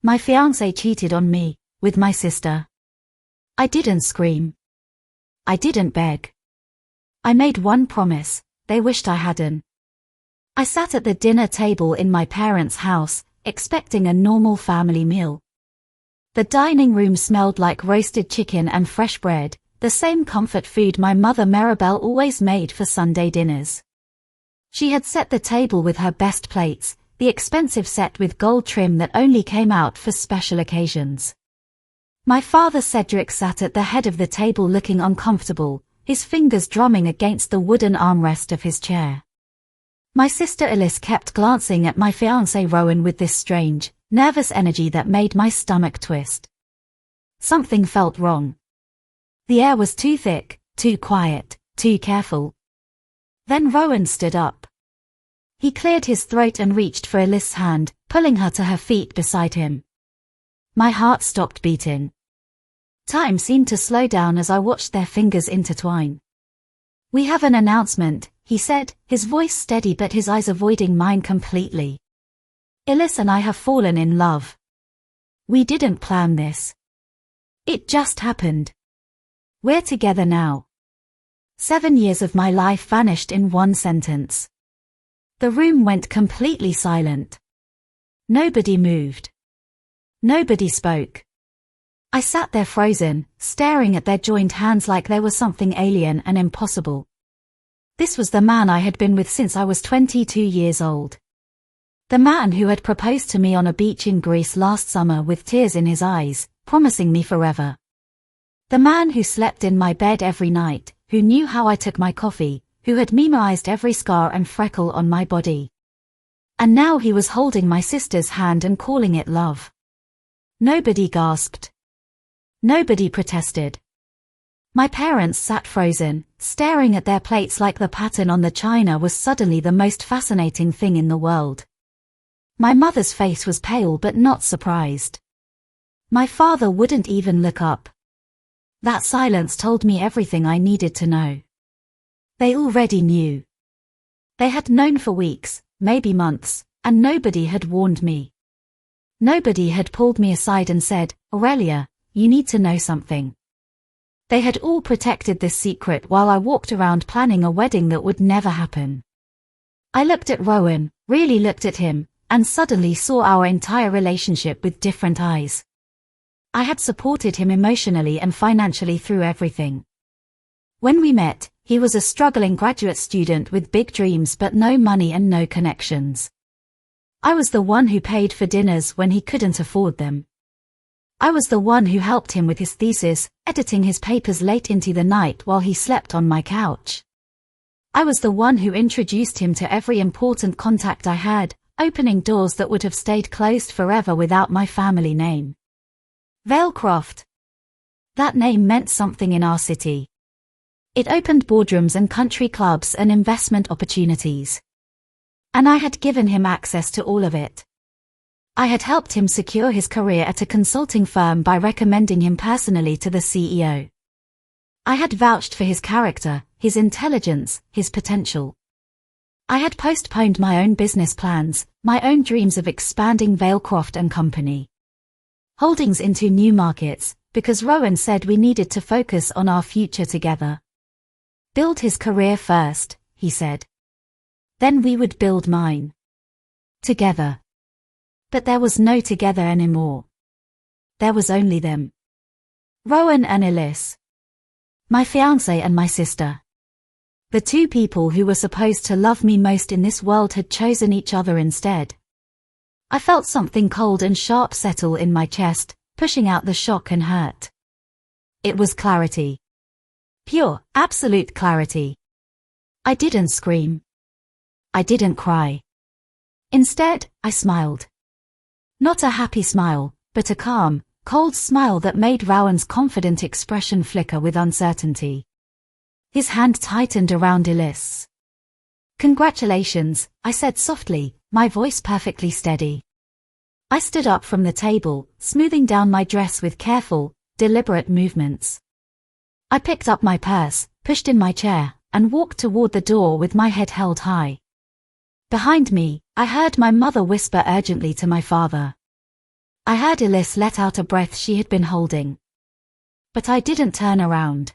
My fiancé cheated on me, with my sister. I didn't scream. I didn't beg. I made one promise, they wished I hadn't. I sat at the dinner table in my parents' house, expecting a normal family meal. The dining room smelled like roasted chicken and fresh bread, the same comfort food my mother Maribel always made for Sunday dinners. She had set the table with her best plates, the expensive set with gold trim that only came out for special occasions. My father Cedric sat at the head of the table looking uncomfortable, his fingers drumming against the wooden armrest of his chair. My sister Elise kept glancing at my fiancé Rowan with this strange, nervous energy that made my stomach twist. Something felt wrong. The air was too thick, too quiet, too careful. Then Rowan stood up. He cleared his throat and reached for Elise's hand, pulling her to her feet beside him. My heart stopped beating. Time seemed to slow down as I watched their fingers intertwine. "We have an announcement," he said, his voice steady but his eyes avoiding mine completely. "Elise and I have fallen in love. We didn't plan this. It just happened. We're together now." 7 years of my life vanished in one sentence. The room went completely silent. Nobody moved. Nobody spoke. I sat there frozen, staring at their joined hands like they were something alien and impossible. This was the man I had been with since I was 22 years old. The man who had proposed to me on a beach in Greece last summer with tears in his eyes, promising me forever. The man who slept in my bed every night, who knew how I took my coffee, who had memorized every scar and freckle on my body. And now he was holding my sister's hand and calling it love. Nobody gasped. Nobody protested. My parents sat frozen, staring at their plates like the pattern on the china was suddenly the most fascinating thing in the world. My mother's face was pale but not surprised. My father wouldn't even look up. That silence told me everything I needed to know. They already knew. They had known for weeks, maybe months, and nobody had warned me. Nobody had pulled me aside and said, "Aurelia, you need to know something." They had all protected this secret while I walked around planning a wedding that would never happen. I looked at Rowan, really looked at him, and suddenly saw our entire relationship with different eyes. I had supported him emotionally and financially through everything. When we met, he was a struggling graduate student with big dreams but no money and no connections. I was the one who paid for dinners when he couldn't afford them. I was the one who helped him with his thesis, editing his papers late into the night while he slept on my couch. I was the one who introduced him to every important contact I had, opening doors that would have stayed closed forever without my family name. Valecroft. That name meant something in our city. It opened boardrooms and country clubs and investment opportunities. And I had given him access to all of it. I had helped him secure his career at a consulting firm by recommending him personally to the CEO. I had vouched for his character, his intelligence, his potential. I had postponed my own business plans, my own dreams of expanding Valecroft and Company holdings into new markets, because Rowan said we needed to focus on our future together. Build his career first, he said. Then we would build mine. Together. But there was no together anymore. There was only them. Rowan and Elise. My fiancé and my sister. The two people who were supposed to love me most in this world had chosen each other instead. I felt something cold and sharp settle in my chest, pushing out the shock and hurt. It was clarity. Pure, absolute clarity. I didn't scream. I didn't cry. Instead, I smiled. Not a happy smile, but a calm, cold smile that made Rowan's confident expression flicker with uncertainty. His hand tightened around Elise. "Congratulations," I said softly, my voice perfectly steady. I stood up from the table, smoothing down my dress with careful, deliberate movements. I picked up my purse, pushed in my chair, and walked toward the door with my head held high. Behind me, I heard my mother whisper urgently to my father. I heard Elise let out a breath she had been holding. But I didn't turn around.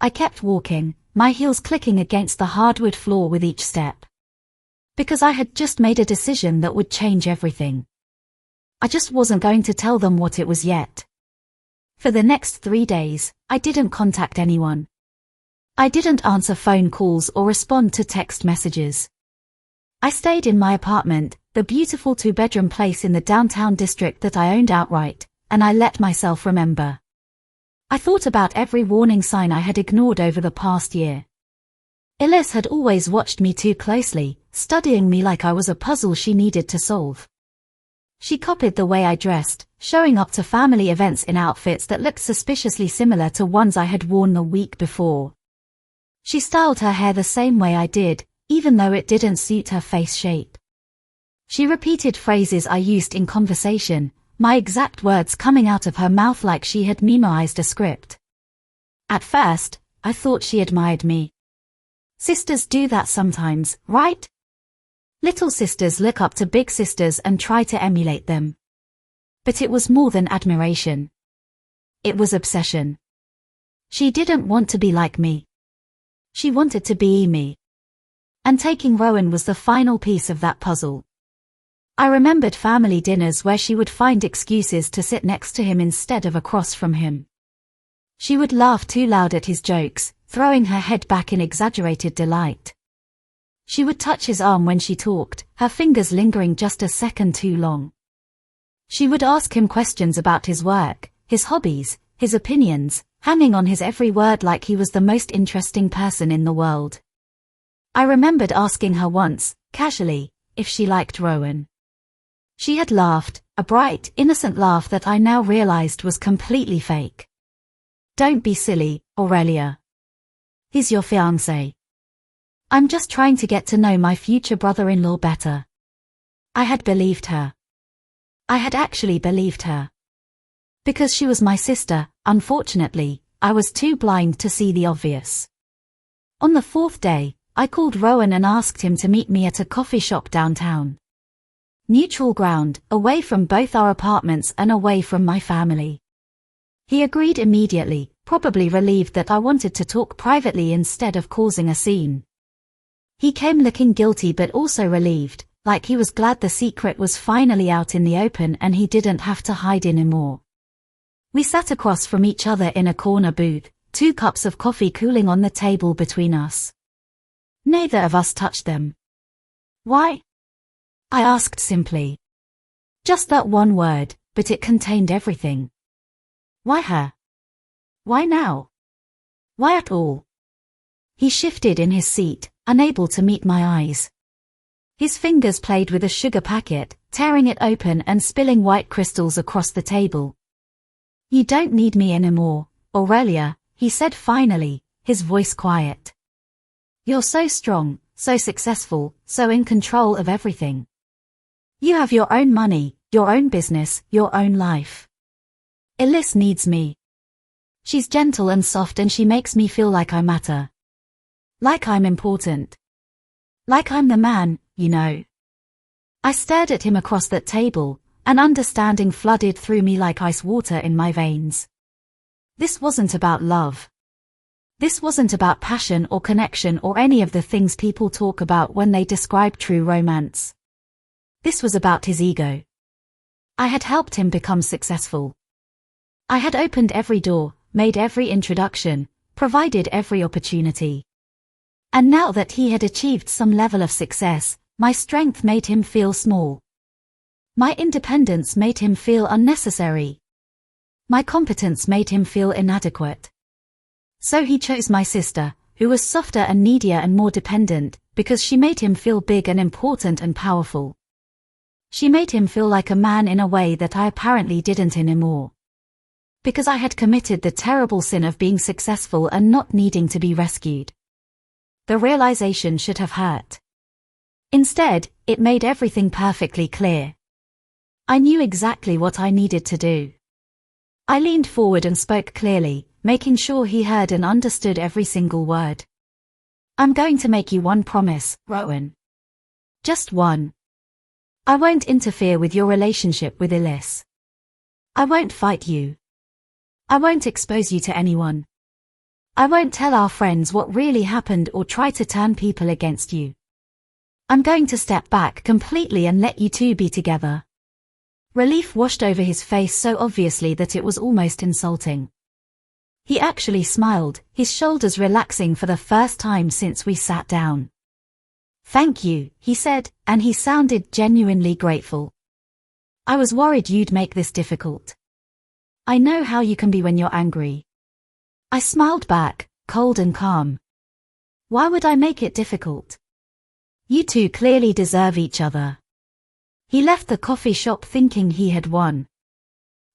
I kept walking, my heels clicking against the hardwood floor with each step. Because I had just made a decision that would change everything. I just wasn't going to tell them what it was yet. For the next 3 days, I didn't contact anyone. I didn't answer phone calls or respond to text messages. I stayed in my apartment, the beautiful 2-bedroom place in the downtown district that I owned outright, and I let myself remember. I thought about every warning sign I had ignored over the past year. Elise had always watched me too closely, studying me like I was a puzzle she needed to solve. She copied the way I dressed, showing up to family events in outfits that looked suspiciously similar to ones I had worn the week before. She styled her hair the same way I did, even though it didn't suit her face shape. She repeated phrases I used in conversation, my exact words coming out of her mouth like she had memorized a script. At first, I thought she admired me. Sisters do that sometimes, right? Little sisters look up to big sisters and try to emulate them. But it was more than admiration. It was obsession. She didn't want to be like me. She wanted to be me. And taking Rowan was the final piece of that puzzle. I remembered family dinners where she would find excuses to sit next to him instead of across from him. She would laugh too loud at his jokes, throwing her head back in exaggerated delight. She would touch his arm when she talked, her fingers lingering just a second too long. She would ask him questions about his work, his hobbies, his opinions, hanging on his every word like he was the most interesting person in the world. I remembered asking her once, casually, if she liked Rowan. She had laughed, a bright, innocent laugh that I now realized was completely fake. Don't be silly, Aurelia. He's your fiancé. I'm just trying to get to know my future brother-in-law better. I had believed her. I had actually believed her. Because she was my sister, unfortunately, I was too blind to see the obvious. On the 4th day, I called Rowan and asked him to meet me at a coffee shop downtown. Neutral ground, away from both our apartments and away from my family. He agreed immediately, probably relieved that I wanted to talk privately instead of causing a scene. He came looking guilty but also relieved, like he was glad the secret was finally out in the open and he didn't have to hide anymore. We sat across from each other in a corner booth, 2 cups of coffee cooling on the table between us. Neither of us touched them. Why? I asked simply. Just that one word, but it contained everything. Why her? Why now? Why at all? He shifted in his seat, unable to meet my eyes. His fingers played with a sugar packet, tearing it open and spilling white crystals across the table. You don't need me anymore, Aurelia, he said finally, his voice quiet. You're so strong, so successful, so in control of everything. You have your own money, your own business, your own life. Elise needs me. She's gentle and soft and she makes me feel like I matter. Like I'm important. Like I'm the man, you know. I stared at him across that table, and understanding flooded through me like ice water in my veins. This wasn't about love. This wasn't about passion or connection or any of the things people talk about when they describe true romance. This was about his ego. I had helped him become successful. I had opened every door, made every introduction, provided every opportunity. And now that he had achieved some level of success, my strength made him feel small. My independence made him feel unnecessary. My competence made him feel inadequate. So he chose my sister, who was softer and needier and more dependent, because she made him feel big and important and powerful. She made him feel like a man in a way that I apparently didn't anymore. Because I had committed the terrible sin of being successful and not needing to be rescued. The realization should have hurt. Instead, it made everything perfectly clear. I knew exactly what I needed to do. I leaned forward and spoke clearly, making sure he heard and understood every single word. I'm going to make you one promise, Rowan. Just one. I won't interfere with your relationship with Elise. I won't fight you. I won't expose you to anyone. I won't tell our friends what really happened or try to turn people against you. I'm going to step back completely and let you two be together. Relief washed over his face so obviously that it was almost insulting. He actually smiled, his shoulders relaxing for the first time since we sat down. Thank you, he said, and he sounded genuinely grateful. I was worried you'd make this difficult. I know how you can be when you're angry. I smiled back, cold and calm. Why would I make it difficult? You two clearly deserve each other. He left the coffee shop thinking he had won.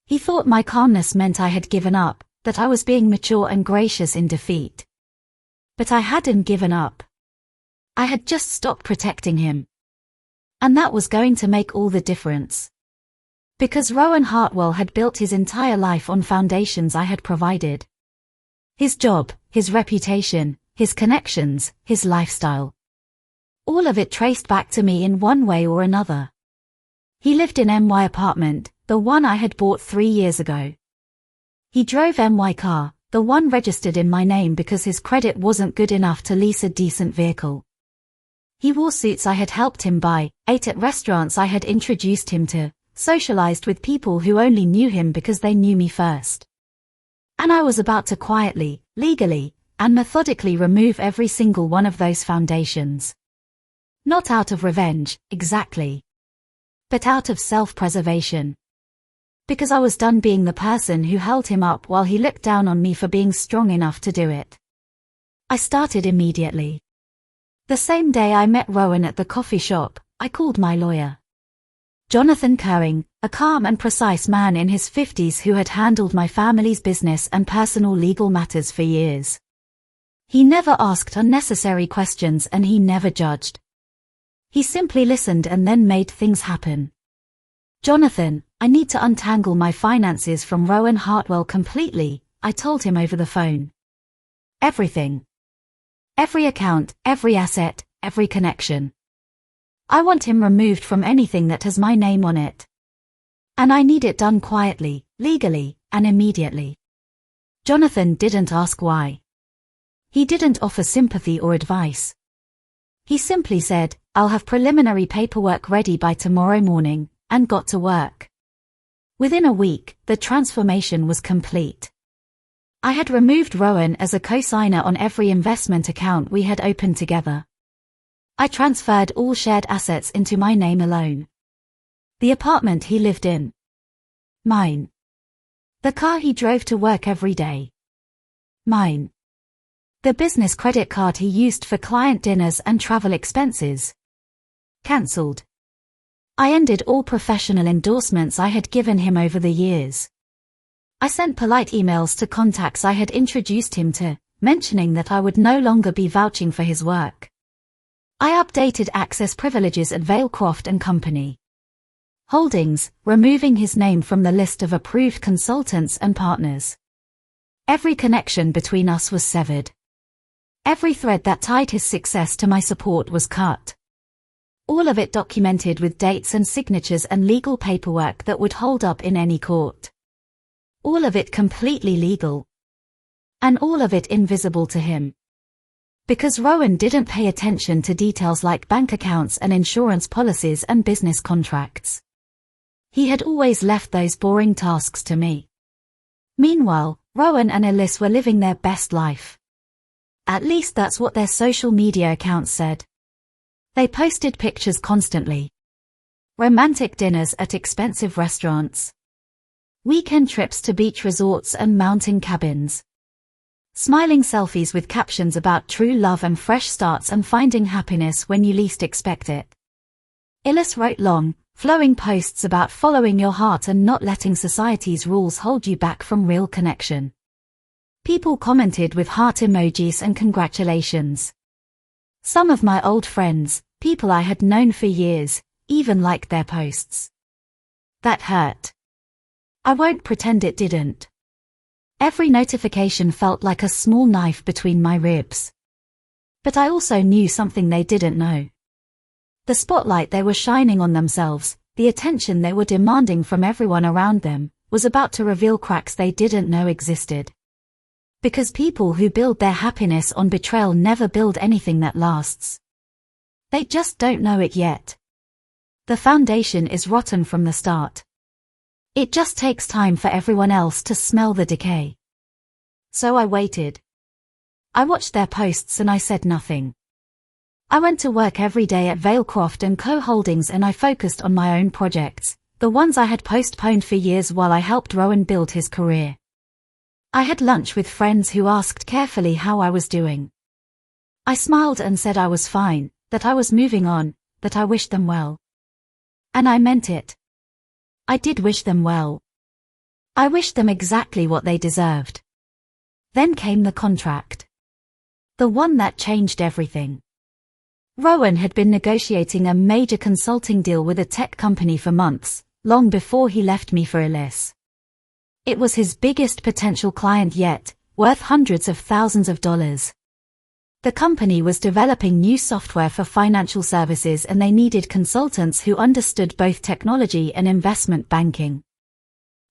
He thought my calmness meant I had given up, that I was being mature and gracious in defeat. But I hadn't given up. I had just stopped protecting him. And that was going to make all the difference. Because Rowan Hartwell had built his entire life on foundations I had provided. His job, his reputation, his connections, his lifestyle. All of it traced back to me in one way or another. He lived in MY apartment, the one I had bought 3 years ago. He drove MY car, the one registered in my name because his credit wasn't good enough to lease a decent vehicle. He wore suits I had helped him buy, ate at restaurants I had introduced him to, socialized with people who only knew him because they knew me first. And I was about to quietly, legally, and methodically remove every single one of those foundations. Not out of revenge, exactly. But out of self-preservation. Because I was done being the person who held him up while he looked down on me for being strong enough to do it. I started immediately. The same day I met Rowan at the coffee shop, I called my lawyer. Jonathan Curring, a calm and precise man in his 50s who had handled my family's business and personal legal matters for years. He never asked unnecessary questions and he never judged. He simply listened and then made things happen. Jonathan, I need to untangle my finances from Rowan Hartwell completely, I told him over the phone. Everything. Every account, every asset, every connection. I want him removed from anything that has my name on it. And I need it done quietly, legally, and immediately. Jonathan didn't ask why. He didn't offer sympathy or advice. He simply said, I'll have preliminary paperwork ready by tomorrow morning, and got to work. Within a week, the transformation was complete. I had removed Rowan as a co-signer on every investment account we had opened together. I transferred all shared assets into my name alone. The apartment he lived in. Mine. The car he drove to work every day. Mine. The business credit card he used for client dinners and travel expenses. Cancelled. I ended all professional endorsements I had given him over the years. I sent polite emails to contacts I had introduced him to, mentioning that I would no longer be vouching for his work. I updated access privileges at Valecroft and Company Holdings, removing his name from the list of approved consultants and partners. Every connection between us was severed. Every thread that tied his success to my support was cut. All of it documented with dates and signatures and legal paperwork that would hold up in any court. All of it completely legal. And all of it invisible to him. Because Rowan didn't pay attention to details like bank accounts and insurance policies and business contracts. He had always left those boring tasks to me. Meanwhile, Rowan and Ellis were living their best life. At least that's what their social media accounts said. They posted pictures constantly. Romantic dinners at expensive restaurants. Weekend trips to beach resorts and mountain cabins. Smiling selfies with captions about true love and fresh starts and finding happiness when you least expect it. Ellis wrote long, flowing posts about following your heart and not letting society's rules hold you back from real connection. People commented with heart emojis and congratulations. Some of my old friends, people I had known for years, even liked their posts. That hurt. I won't pretend it didn't. Every notification felt like a small knife between my ribs. But I also knew something they didn't know. The spotlight they were shining on themselves, the attention they were demanding from everyone around them, was about to reveal cracks they didn't know existed. Because people who build their happiness on betrayal never build anything that lasts. They just don't know it yet. The foundation is rotten from the start. It just takes time for everyone else to smell the decay. So I waited. I watched their posts and I said nothing. I went to work every day at Vailcroft & Co. Holdings and I focused on my own projects, the ones I had postponed for years while I helped Rowan build his career. I had lunch with friends who asked carefully how I was doing. I smiled and said I was fine, that I was moving on, that I wished them well. And I meant it. I did wish them well. I wished them exactly what they deserved. Then came the contract. The one that changed everything. Rowan had been negotiating a major consulting deal with a tech company for months, long before he left me for Ellis. It was his biggest potential client yet, worth hundreds of thousands of dollars. The company was developing new software for financial services and they needed consultants who understood both technology and investment banking.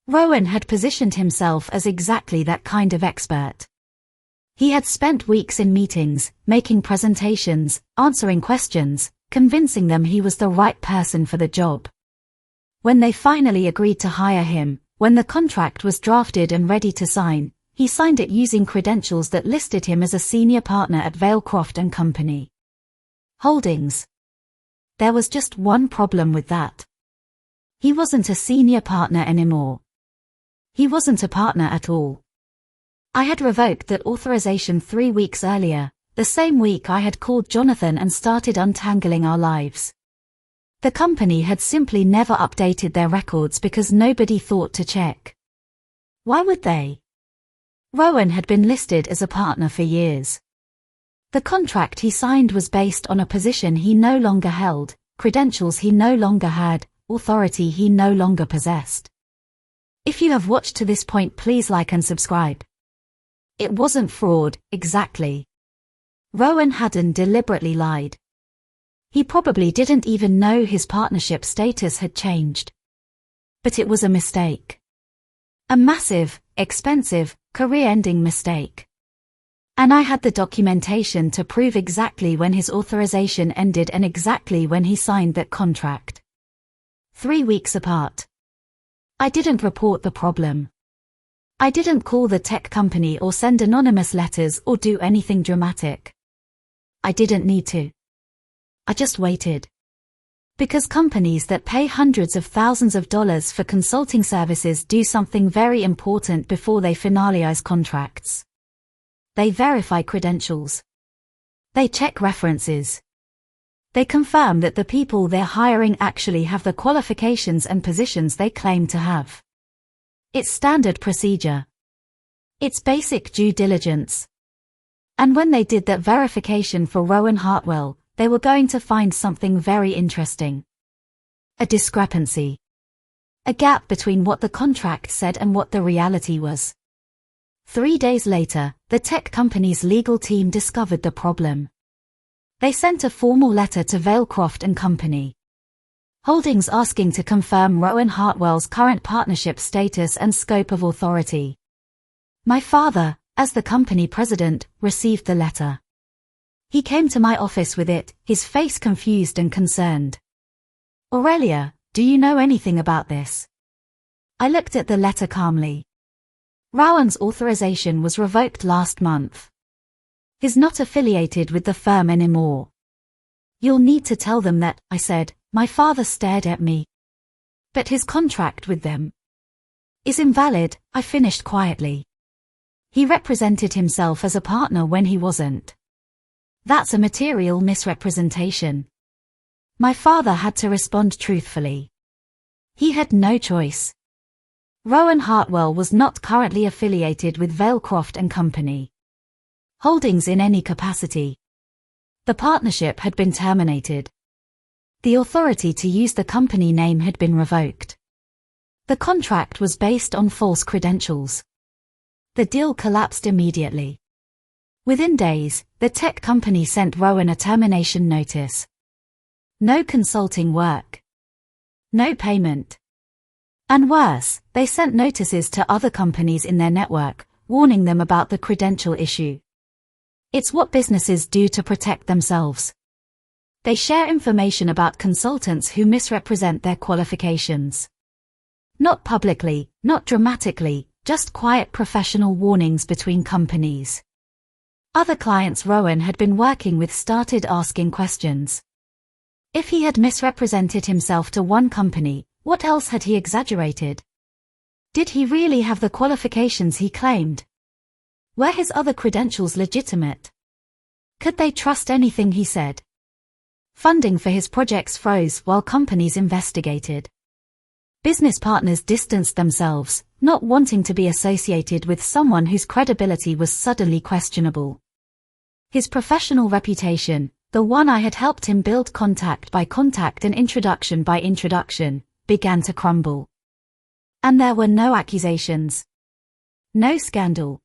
Rowan had positioned himself as exactly that kind of expert. He had spent weeks in meetings, making presentations, answering questions, convincing them he was the right person for the job. When they finally agreed to hire him, when the contract was drafted and ready to sign, he signed it using credentials that listed him as a senior partner at Vailcroft & Company Holdings. There was just one problem with that. He wasn't a senior partner anymore. He wasn't a partner at all. I had revoked that authorization 3 weeks earlier, the same week I had called Jonathan and started untangling our lives. The company had simply never updated their records because nobody thought to check. Why would they? Rowan had been listed as a partner for years. The contract he signed was based on a position he no longer held, credentials he no longer had, authority he no longer possessed. If you have watched to this point, please like and subscribe. It wasn't fraud, exactly. Rowan hadn't deliberately lied. He probably didn't even know his partnership status had changed. But it was a mistake. A massive, expensive, career-ending mistake. And I had the documentation to prove exactly when his authorization ended and exactly when he signed that contract. 3 weeks apart. I didn't report the problem. I didn't call the tech company or send anonymous letters or do anything dramatic. I didn't need to. I just waited. Because companies that pay hundreds of thousands of dollars for consulting services do something very important before they finalize contracts. They verify credentials. They check references. They confirm that the people they're hiring actually have the qualifications and positions they claim to have. It's standard procedure. It's basic due diligence. And when they did that verification for Rowan Hartwell, they were going to find something very interesting. A discrepancy. A gap between what the contract said and what the reality was. 3 days later, the tech company's legal team discovered the problem. They sent a formal letter to Vailcroft & Company Holdings asking to confirm Rowan Hartwell's current partnership status and scope of authority. My father, as the company president, received the letter. He came to my office with it, his face confused and concerned. Aurelia, do you know anything about this? I looked at the letter calmly. Rowan's authorization was revoked last month. He's not affiliated with the firm anymore. You'll need to tell them that, I said. My father stared at me. But his contract with them is invalid, I finished quietly. He represented himself as a partner when he wasn't. That's a material misrepresentation. My father had to respond truthfully. He had no choice. Rowan Hartwell was not currently affiliated with Vailcroft & Company Holdings in any capacity. The partnership had been terminated. The authority to use the company name had been revoked. The contract was based on false credentials. The deal collapsed immediately. Within days, the tech company sent Rowan a termination notice. No consulting work. No payment. And worse, they sent notices to other companies in their network, warning them about the credential issue. It's what businesses do to protect themselves. They share information about consultants who misrepresent their qualifications. Not publicly, not dramatically, just quiet professional warnings between companies. Other clients Rowan had been working with started asking questions. If he had misrepresented himself to one company, what else had he exaggerated? Did he really have the qualifications he claimed? Were his other credentials legitimate? Could they trust anything he said? Funding for his projects froze while companies investigated. Business partners distanced themselves, not wanting to be associated with someone whose credibility was suddenly questionable. His professional reputation, the one I had helped him build contact by contact and introduction by introduction, began to crumble. And there were no accusations. No scandal.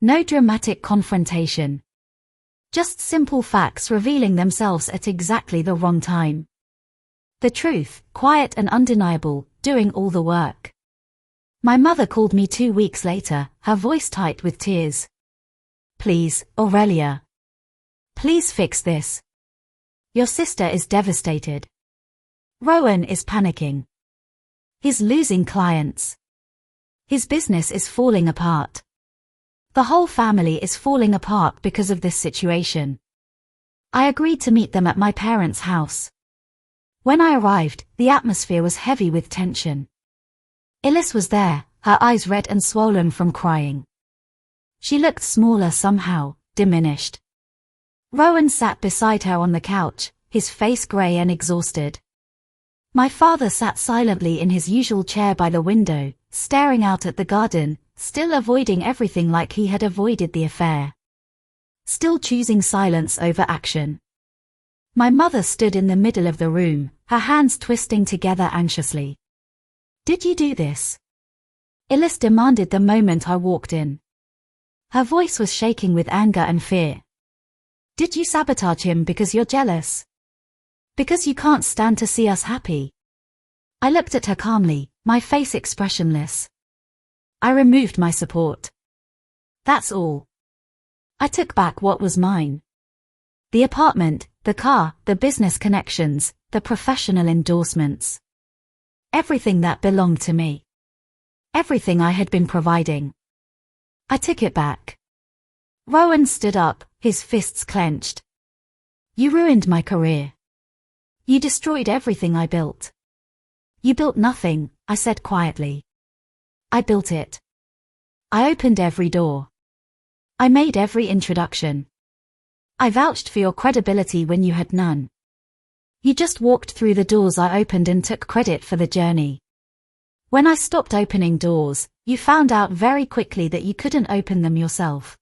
No dramatic confrontation. Just simple facts revealing themselves at exactly the wrong time. The truth, quiet and undeniable, doing all the work. My mother called me 2 weeks later, her voice tight with tears. Please, Aurelia. Please fix this. Your sister is devastated. Rowan is panicking. He's losing clients. His business is falling apart. The whole family is falling apart because of this situation. I agreed to meet them at my parents' house. When I arrived, the atmosphere was heavy with tension. Ellis was there, her eyes red and swollen from crying. She looked smaller somehow, diminished. Rowan sat beside her on the couch, his face grey and exhausted. My father sat silently in his usual chair by the window, staring out at the garden, still avoiding everything like he had avoided the affair. Still choosing silence over action. My mother stood in the middle of the room, her hands twisting together anxiously. Did you do this? Ellis demanded the moment I walked in. Her voice was shaking with anger and fear. Did you sabotage him because you're jealous? Because you can't stand to see us happy? I looked at her calmly, my face expressionless. I removed my support. That's all. I took back what was mine. The apartment, the car, the business connections, the professional endorsements. Everything that belonged to me. Everything I had been providing. I took it back. Rowan stood up, his fists clenched. You ruined my career. You destroyed everything I built. You built nothing, I said quietly. I built it. I opened every door. I made every introduction. I vouched for your credibility when you had none. You just walked through the doors I opened and took credit for the journey. When I stopped opening doors, you found out very quickly that you couldn't open them yourself.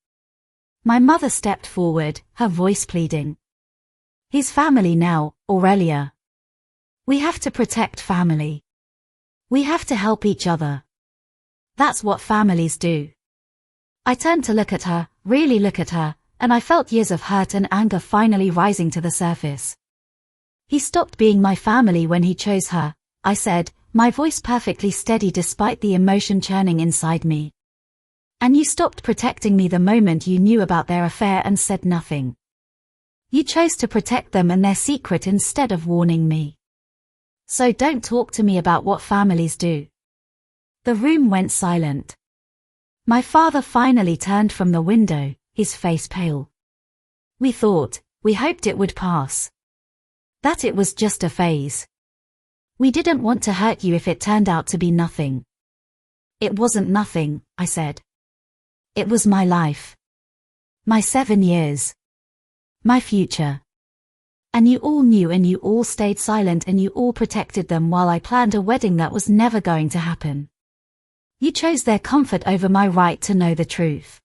My mother stepped forward, her voice pleading. His family now, Aurelia. We have to protect family. We have to help each other. That's what families do. I turned to look at her, really look at her, and I felt years of hurt and anger finally rising to the surface. He stopped being my family when he chose her, I said, my voice perfectly steady despite the emotion churning inside me. And you stopped protecting me the moment you knew about their affair and said nothing. You chose to protect them and their secret instead of warning me. So don't talk to me about what families do. The room went silent. My father finally turned from the window, his face pale. We hoped it would pass. That it was just a phase. We didn't want to hurt you if it turned out to be nothing. It wasn't nothing, I said. It was my life. My 7 years. My future. And you all knew and you all stayed silent and you all protected them while I planned a wedding that was never going to happen. You chose their comfort over my right to know the truth.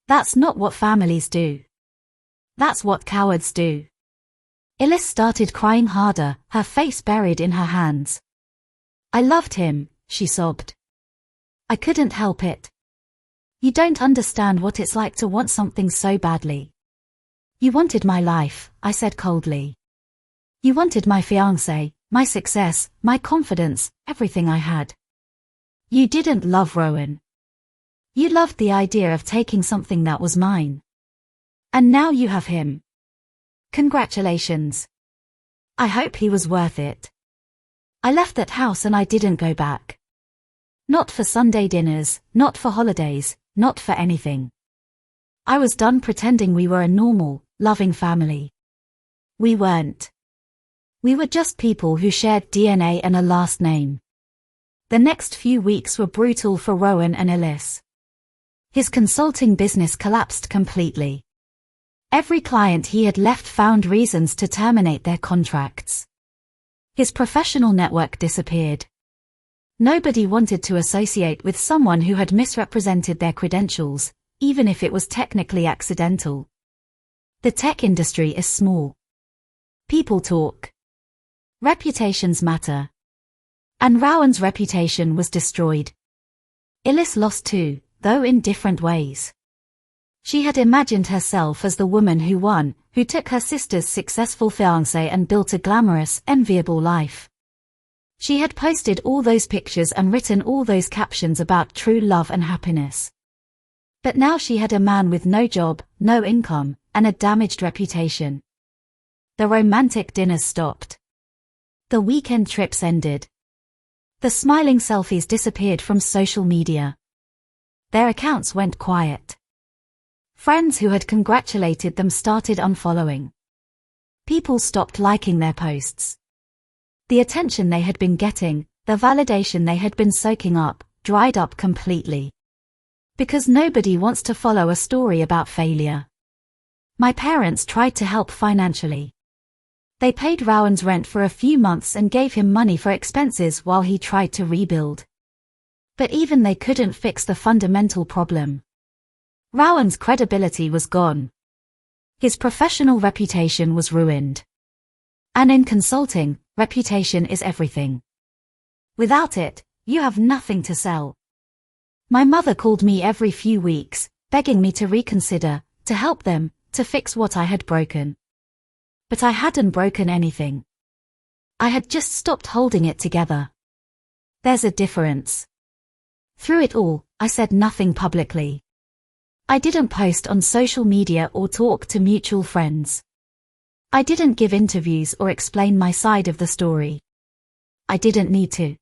That's not what families do. That's what cowards do. Ellis started crying harder, her face buried in her hands. I loved him, she sobbed. I couldn't help it. You don't understand what it's like to want something so badly. You wanted my life, I said coldly. You wanted my fiancé, my success, my confidence, everything I had. You didn't love Rowan. You loved the idea of taking something that was mine. And now you have him. Congratulations. I hope he was worth it. I left that house and I didn't go back. Not for Sunday dinners, not for holidays, not for anything. I was done pretending we were a normal, loving family. We weren't. We were just people who shared DNA and a last name. The next few weeks were brutal for Rowan and Ellis. His consulting business collapsed completely. Every client he had left found reasons to terminate their contracts. His professional network disappeared. Nobody wanted to associate with someone who had misrepresented their credentials, even if it was technically accidental. The tech industry is small. People talk. Reputations matter. And Rowan's reputation was destroyed. Ellis lost too, though in different ways. She had imagined herself as the woman who won, who took her sister's successful fiancé and built a glamorous, enviable life. She had posted all those pictures and written all those captions about true love and happiness. But now she had a man with no job, no income, and a damaged reputation. The romantic dinners stopped. The weekend trips ended. The smiling selfies disappeared from social media. Their accounts went quiet. Friends who had congratulated them started unfollowing. People stopped liking their posts. The attention they had been getting, the validation they had been soaking up, dried up completely. Because nobody wants to follow a story about failure. My parents tried to help financially. They paid Rowan's rent for a few months and gave him money for expenses while he tried to rebuild. But even they couldn't fix the fundamental problem. Rowan's credibility was gone. His professional reputation was ruined. And in consulting, reputation is everything. Without it, you have nothing to sell. My mother called me every few weeks, begging me to reconsider, to help them, to fix what I had broken. But I hadn't broken anything. I had just stopped holding it together. There's a difference. Through it all, I said nothing publicly. I didn't post on social media or talk to mutual friends. I didn't give interviews or explain my side of the story. I didn't need to.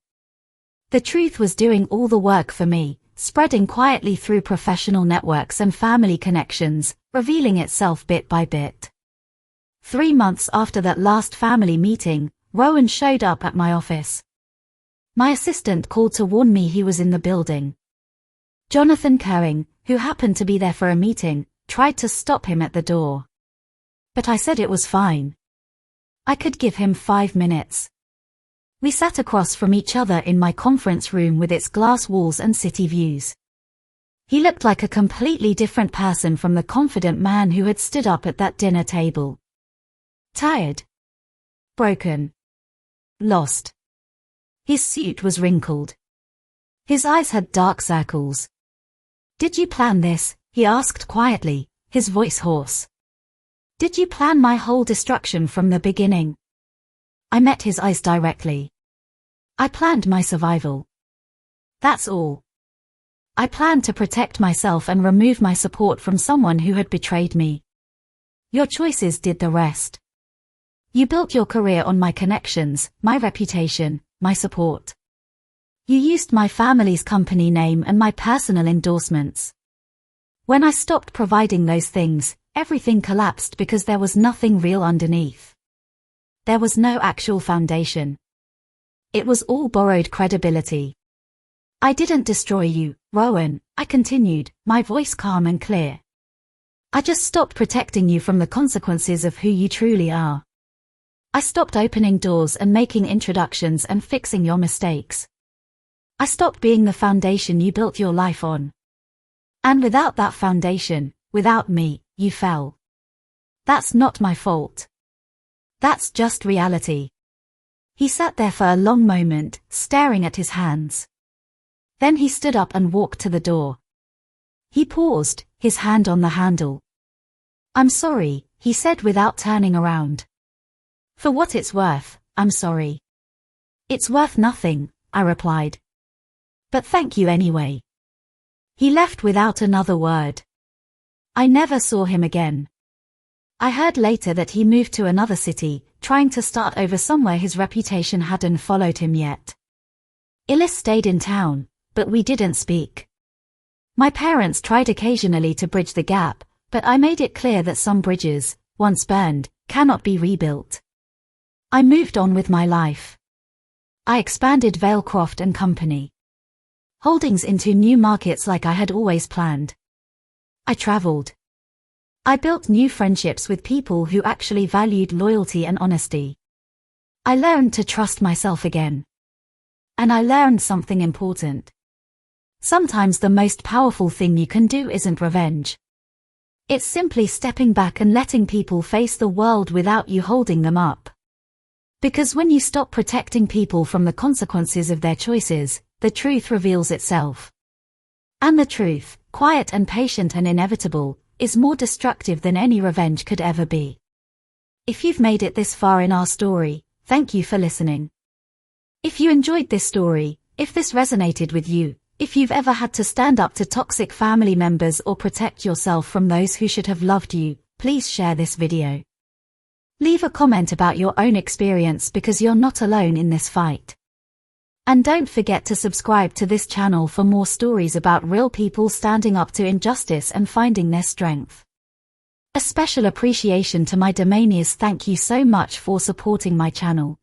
The truth was doing all the work for me, spreading quietly through professional networks and family connections, revealing itself bit by bit. 3 months after that last family meeting, Rowan showed up at my office. My assistant called to warn me he was in the building. Jonathan Coing, who happened to be there for a meeting, tried to stop him at the door. But I said it was fine. I could give him 5 minutes. We sat across from each other in my conference room with its glass walls and city views. He looked like a completely different person from the confident man who had stood up at that dinner table. Tired. Broken. Lost. His suit was wrinkled. His eyes had dark circles. Did you plan this? He asked quietly, his voice hoarse. Did you plan my whole destruction from the beginning? I met his eyes directly. I planned my survival. That's all. I planned to protect myself and remove my support from someone who had betrayed me. Your choices did the rest. You built your career on my connections, my reputation, my support. You used my family's company name and my personal endorsements. When I stopped providing those things, everything collapsed because there was nothing real underneath. There was no actual foundation. It was all borrowed credibility. I didn't destroy you, Rowan, I continued, my voice calm and clear. I just stopped protecting you from the consequences of who you truly are. I stopped opening doors and making introductions and fixing your mistakes. I stopped being the foundation you built your life on. And without that foundation, without me, you fell. That's not my fault. That's just reality. He sat there for a long moment, staring at his hands. Then he stood up and walked to the door. He paused, his hand on the handle. I'm sorry, he said without turning around. For what it's worth, I'm sorry. It's worth nothing, I replied. But thank you anyway. He left without another word. I never saw him again. I heard later that he moved to another city, trying to start over somewhere his reputation hadn't followed him yet. Ellis stayed in town, but we didn't speak. My parents tried occasionally to bridge the gap, but I made it clear that some bridges, once burned, cannot be rebuilt. I moved on with my life. I expanded Valecroft and Company holdings into new markets like I had always planned. I traveled. I built new friendships with people who actually valued loyalty and honesty. I learned to trust myself again. And I learned something important. Sometimes the most powerful thing you can do isn't revenge. It's simply stepping back and letting people face the world without you holding them up. Because when you stop protecting people from the consequences of their choices, the truth reveals itself. And the truth, quiet and patient and inevitable, is more destructive than any revenge could ever be. If you've made it this far in our story, thank you for listening. If you enjoyed this story, if this resonated with you, if you've ever had to stand up to toxic family members or protect yourself from those who should have loved you, please share this video. Leave a comment about your own experience because you're not alone in this fight. And don't forget to subscribe to this channel for more stories about real people standing up to injustice and finding their strength. A special appreciation to my Domaniers. Thank you so much for supporting my channel.